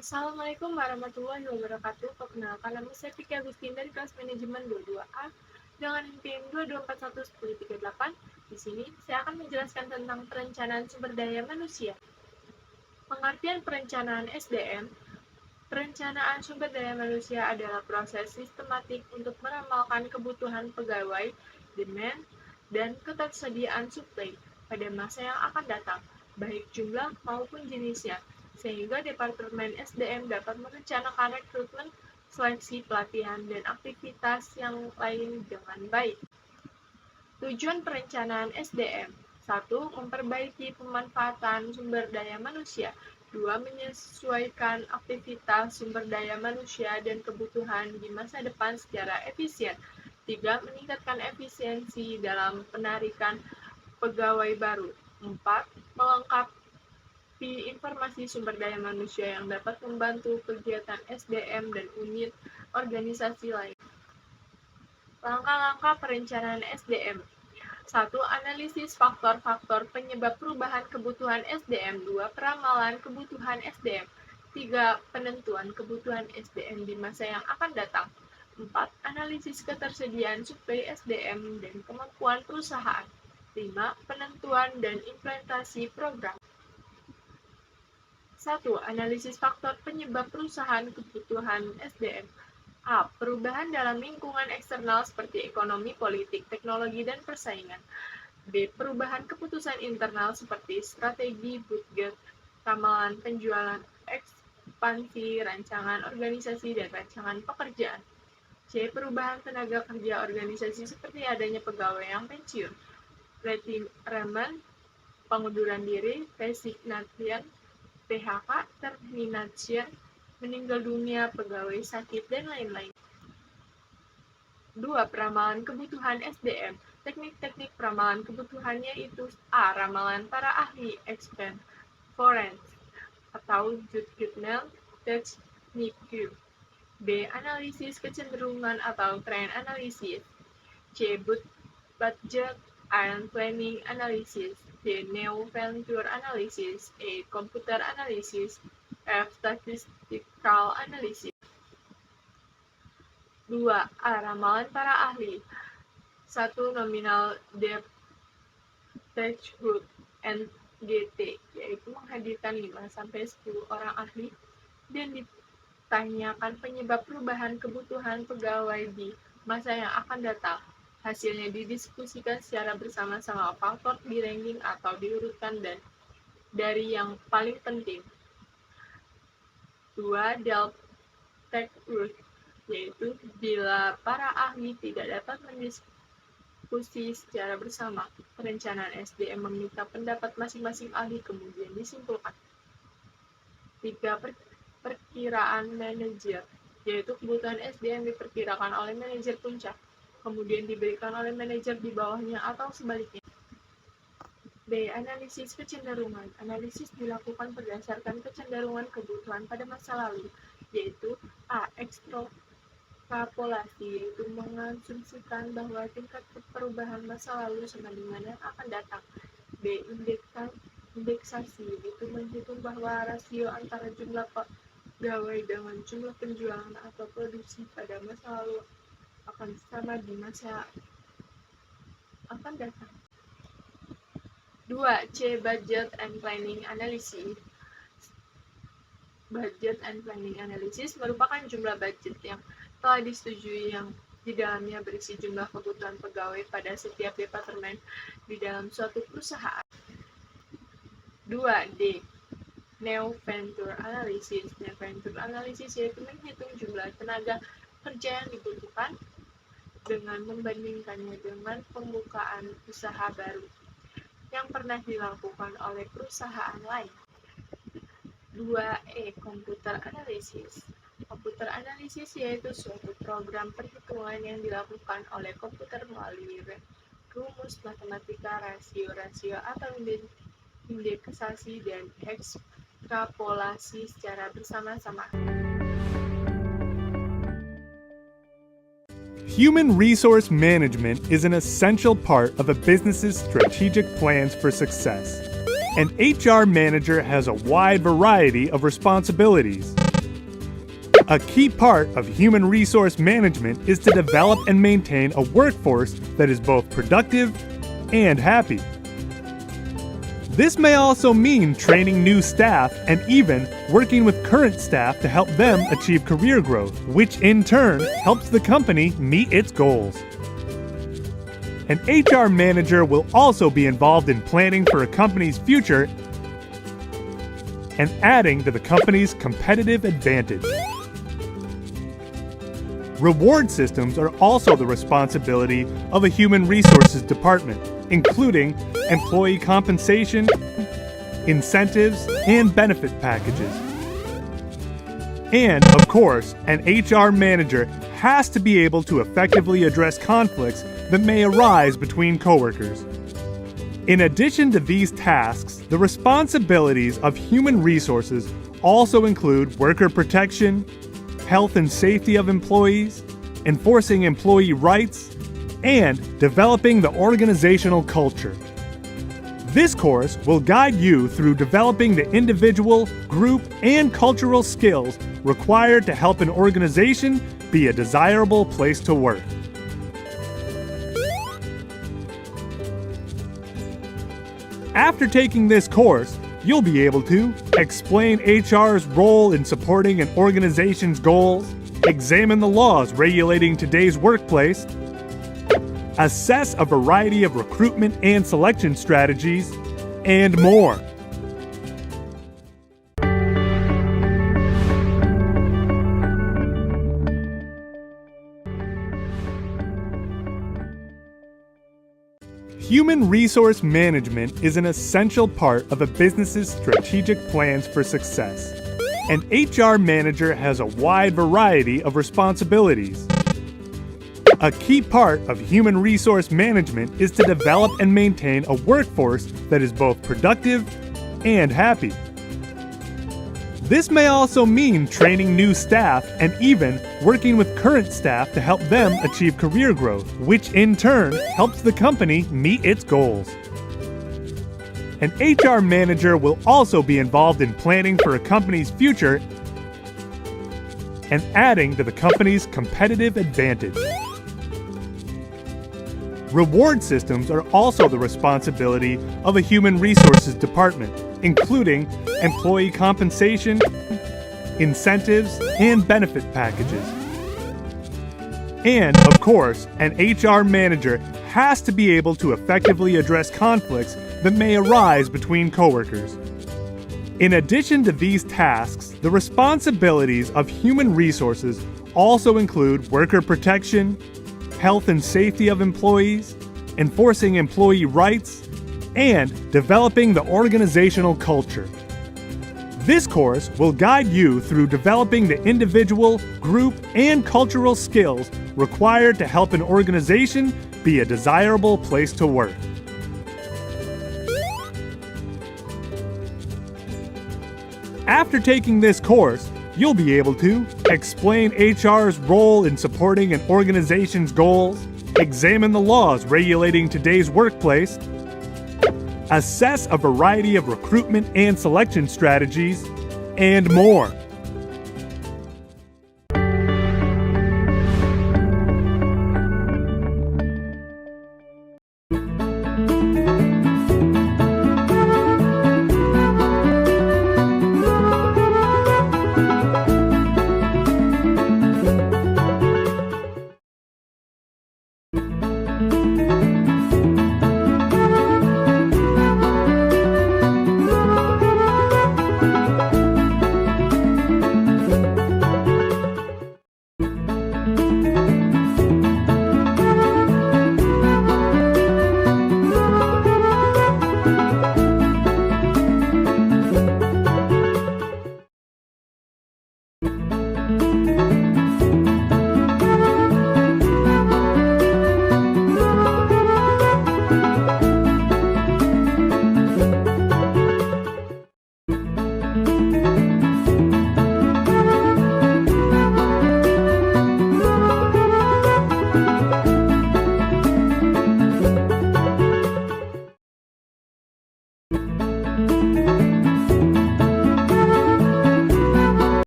Assalamualaikum warahmatullahi wabarakatuh. Perkenalkan, nama saya Vicky Agustin dari kelas manajemen 22A dengan NPM 2241138. Di sini saya akan menjelaskan tentang perencanaan sumber daya manusia. Pengertian perencanaan SDM. Perencanaan sumber daya manusia adalah proses sistematik untuk meramalkan kebutuhan pegawai, demand, dan ketersediaan suplai pada masa yang akan datang, baik jumlah maupun jenisnya, sehingga Departemen SDM dapat merencanakan rekrutmen, seleksi, pelatihan, dan aktivitas yang lain dengan baik. Tujuan perencanaan SDM: 1. Memperbaiki pemanfaatan sumber daya manusia. 2. Menyesuaikan aktivitas sumber daya manusia dan kebutuhan di masa depan secara efisien. 3. Meningkatkan efisiensi dalam penarikan pegawai baru. 4. Melengkapi informasi sumber daya manusia yang dapat membantu kegiatan SDM dan unit organisasi lain. Langkah-langkah perencanaan SDM. 1. Analisis faktor-faktor penyebab perubahan kebutuhan SDM. 2. Peramalan kebutuhan SDM. 3. Penentuan kebutuhan SDM di masa yang akan datang. 4. Analisis ketersediaan suplai SDM dan kemampuan perusahaan. 5. Penentuan dan implementasi program. 1. Analisis faktor penyebab perubahan kebutuhan SDM. A. Perubahan dalam lingkungan eksternal seperti ekonomi, politik, teknologi, dan persaingan. B. Perubahan keputusan internal seperti strategi, budget, ramalan penjualan, ekspansi, rancangan organisasi, dan rancangan pekerjaan. C. Perubahan tenaga kerja organisasi seperti adanya pegawai yang pensiun, retirement, pengunduran diri, resignation, PHK, termination, meninggal dunia, pegawai sakit, dan lain-lain. 2. Peramalan kebutuhan SDM. Teknik-teknik peramalan kebutuhannya yaitu A. Ramalan para ahli, expert, forensic, atau judicial technique. B. Analisis kecenderungan atau trend analysis. C. Budget and planning analysis. D. New venture analysis. E. Computer analysis. F. Statistical analysis. 2. A. Ramalan para ahli. 1. Nominal depth threshold NGT, yaitu menghadirkan 5-10 orang ahli dan ditanyakan penyebab perubahan kebutuhan pegawai di masa yang akan datang. Hasilnya didiskusikan secara bersama-sama, faktor di ranking atau diurutkan dan dari yang paling penting. 2. Delft threshold, yaitu bila para ahli tidak dapat mendiskusi secara bersama, perencanaan SDM meminta pendapat masing-masing ahli kemudian disimpulkan. 3. Perkiraan manajer, yaitu kebutuhan SDM diperkirakan oleh manajer puncak, kemudian diberikan oleh manajer di bawahnya atau sebaliknya. B. Analisis kecenderungan. Analisis dilakukan berdasarkan kecenderungan kebutuhan pada masa lalu, yaitu A. Ekstrapolasi, yaitu mengasumsikan bahwa tingkat perubahan masa lalu sama dengan yang akan datang. B. Indeksasi, yaitu menghitung bahwa rasio antara jumlah pegawai dengan jumlah penjualan atau produksi pada masa lalu akan sama di masa akan datang. 2. C. Budget and planning analysis. Budget and planning analysis merupakan jumlah budget yang telah disetujui yang di dalamnya berisi jumlah kebutuhan pegawai pada setiap departemen di dalam suatu perusahaan. 2. D. New venture analysis. New venture analysis yaitu menghitung jumlah tenaga kerja yang dibutuhkan dengan membandingkannya dengan pembukaan usaha baru yang pernah dilakukan oleh perusahaan lain. 2. Computer analysis. Computer analysis yaitu suatu program perhitungan yang dilakukan oleh komputer melalui rumus matematika, rasio-rasio atau indeksasi dan ekstrapolasi secara bersama-sama. Human resource management is an essential part of a business's strategic plans for success. An HR manager has a wide variety of responsibilities. A key part of human resource management is to develop and maintain a workforce that is both productive and happy. This may also mean training new staff and even working with current staff to help them achieve career growth, which in turn helps the company meet its goals. An HR manager will also be involved in planning for a company's future and adding to the company's competitive advantage. Reward systems are also the responsibility of a human resources department, including employee compensation, incentives, and benefit packages. And, of course, an HR manager has to be able to effectively address conflicts that may arise between coworkers. In addition to these tasks, the responsibilities of human resources also include worker protection, health and safety of employees, enforcing employee rights, and developing the organizational culture. This course will guide you through developing the individual, group, and cultural skills required to help an organization be a desirable place to work. After taking this course, you'll be able to explain HR's role in supporting an organization's goals, examine the laws regulating today's workplace, assess a variety of recruitment and selection strategies, and more. Human resource management is an essential part of a business's strategic plans for success. An HR manager has a wide variety of responsibilities. A key part of human resource management is to develop and maintain a workforce that is both productive and happy. This may also mean training new staff and even working with current staff to help them achieve career growth, which in turn helps the company meet its goals. An HR manager will also be involved in planning for a company's future and adding to the company's competitive advantage. Reward systems are also the responsibility of a human resources department, including employee compensation, incentives, and benefit packages. And, of course, an HR manager has to be able to effectively address conflicts that may arise between coworkers. In addition to these tasks, the responsibilities of human resources also include worker protection, health and safety of employees, enforcing employee rights, and developing the organizational culture. This course will guide you through developing the individual, group, and cultural skills required to help an organization be a desirable place to work. After taking this course, you'll be able to explain HR's role in supporting an organization's goals, examine the laws regulating today's workplace, assess a variety of recruitment and selection strategies, and more.